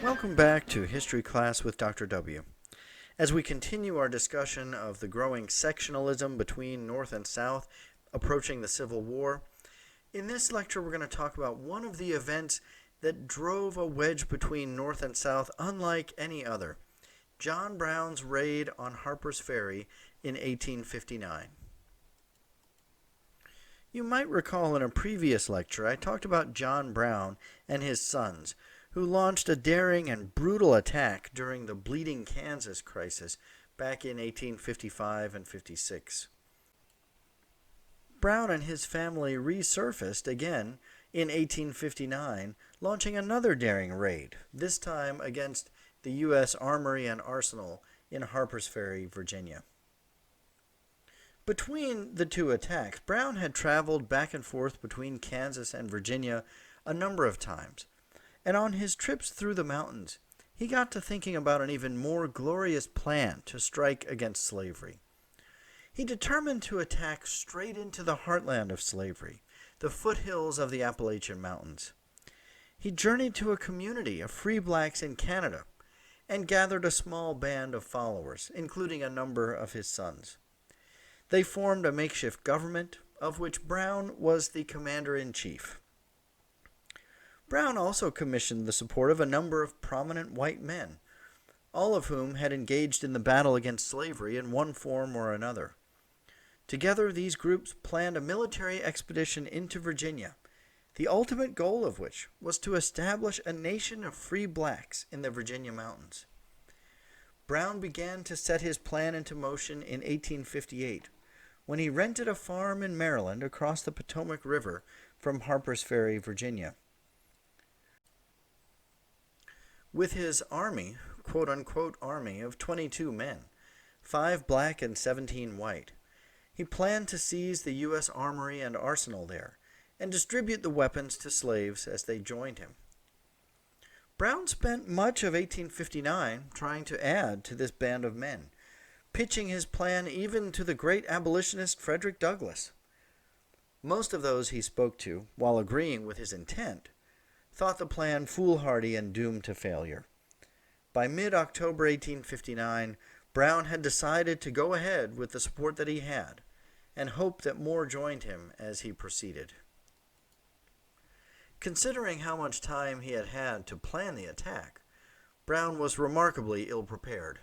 Welcome back to History Class with Dr. W. As we continue our discussion of the growing sectionalism between North and South approaching the Civil War, in this lecture we're going to talk about one of the events that drove a wedge between North and South unlike any other, John Brown's raid on Harper's Ferry in 1859. You might recall in a previous lecture I talked about John Brown and his sons, who launched a daring and brutal attack during the Bleeding Kansas crisis back in 1855 and 56. Brown and his family resurfaced again in 1859, launching another daring raid, this time against the U.S. Armory and Arsenal in Harper's Ferry, Virginia. Between the two attacks, Brown had traveled back and forth between Kansas and Virginia a number of times, and on his trips through the mountains, he got to thinking about an even more glorious plan to strike against slavery. He determined to attack straight into the heartland of slavery, the foothills of the Appalachian Mountains. He journeyed to a community of free blacks in Canada and gathered a small band of followers, including a number of his sons. They formed a makeshift government, of which Brown was the commander-in-chief. Brown also commissioned the support of a number of prominent white men, all of whom had engaged in the battle against slavery in one form or another. Together, these groups planned a military expedition into Virginia, the ultimate goal of which was to establish a nation of free blacks in the Virginia mountains. Brown began to set his plan into motion in 1858, when he rented a farm in Maryland across the Potomac River from Harper's Ferry, Virginia. With his army, quote-unquote army, of 22 men, 5 black and 17 white, he planned to seize the U.S. Armory and Arsenal there and distribute the weapons to slaves as they joined him. Brown spent much of 1859 trying to add to this band of men, pitching his plan even to the great abolitionist Frederick Douglass. Most of those he spoke to, while agreeing with his intent, thought the plan foolhardy and doomed to failure. By mid-October 1859, Brown had decided to go ahead with the support that he had, and hoped that more joined him as he proceeded. Considering how much time he had had to plan the attack, Brown was remarkably ill-prepared.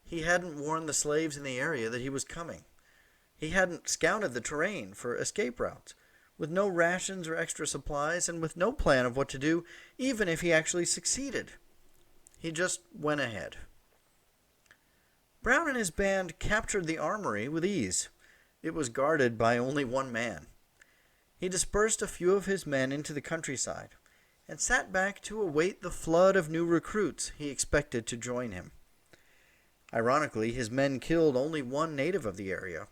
He hadn't warned the slaves in the area that he was coming. He hadn't scouted the terrain for escape routes, with no rations or extra supplies, and with no plan of what to do, even if he actually succeeded. He just went ahead. Brown and his band captured the armory with ease. It was guarded by only one man. He dispersed a few of his men into the countryside, and sat back to await the flood of new recruits he expected to join him. Ironically, his men killed only one native of the area,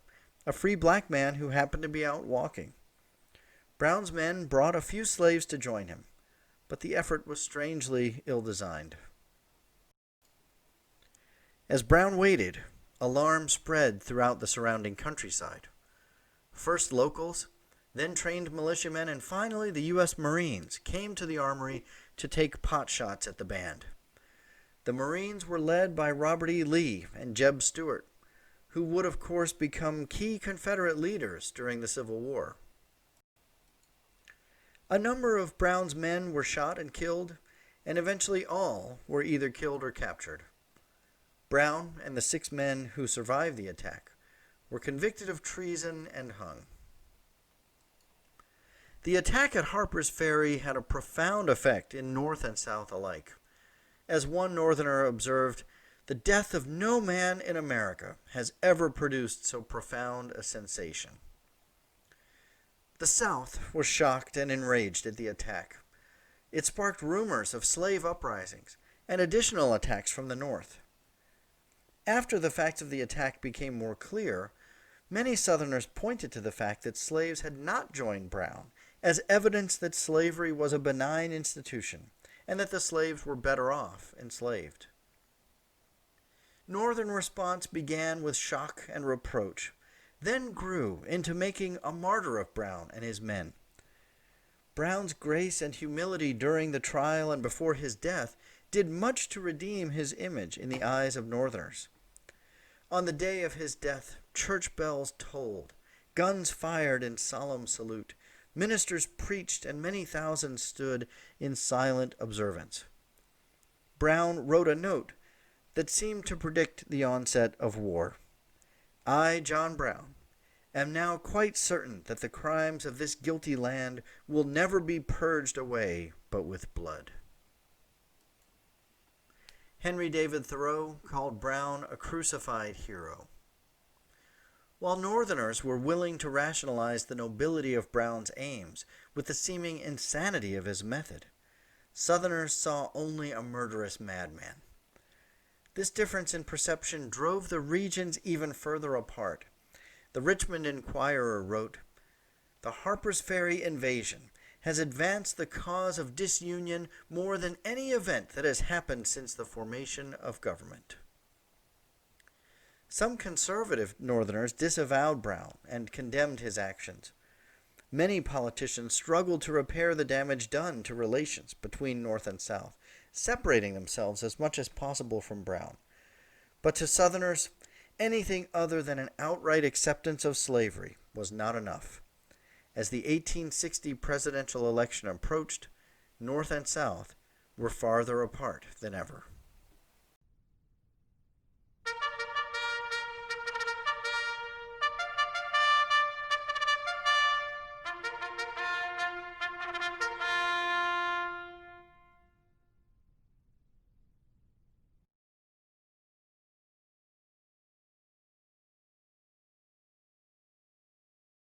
a free black man who happened to be out walking. Brown's men brought a few slaves to join him, but the effort was strangely ill-designed. As Brown waited, alarm spread throughout the surrounding countryside. First locals, then trained militiamen, and finally the U.S. Marines came to the armory to take potshots at the band. The Marines were led by Robert E. Lee and Jeb Stuart, who would of course become key Confederate leaders during the Civil War. A number of Brown's men were shot and killed, and eventually all were either killed or captured. Brown and the 6 men who survived the attack were convicted of treason and hung. The attack at Harper's Ferry had a profound effect in North and South alike. As one Northerner observed, "The death of no man in America has ever produced so profound a sensation." The South was shocked and enraged at the attack. It sparked rumors of slave uprisings and additional attacks from the North. After the facts of the attack became more clear, many Southerners pointed to the fact that slaves had not joined Brown as evidence that slavery was a benign institution and that the slaves were better off enslaved. Northern response began with shock and reproach, then grew into making a martyr of Brown and his men. Brown's grace and humility during the trial and before his death did much to redeem his image in the eyes of Northerners. On the day of his death, church bells tolled, guns fired in solemn salute, ministers preached, and many thousands stood in silent observance. Brown wrote a note that seemed to predict the onset of war. I, John Brown, am now quite certain that the crimes of this guilty land will never be purged away but with blood. Henry David Thoreau called Brown a crucified hero. While Northerners were willing to rationalize the nobility of Brown's aims with the seeming insanity of his method, Southerners saw only a murderous madman. This difference in perception drove the regions even further apart. The Richmond Enquirer wrote, "The Harper's Ferry invasion has advanced the cause of disunion more than any event that has happened since the formation of government." Some conservative Northerners disavowed Brown and condemned his actions. Many politicians struggled to repair the damage done to relations between North and South, separating themselves as much as possible from Brown. But to Southerners, anything other than an outright acceptance of slavery was not enough. As the 1860 presidential election approached, North and South were farther apart than ever.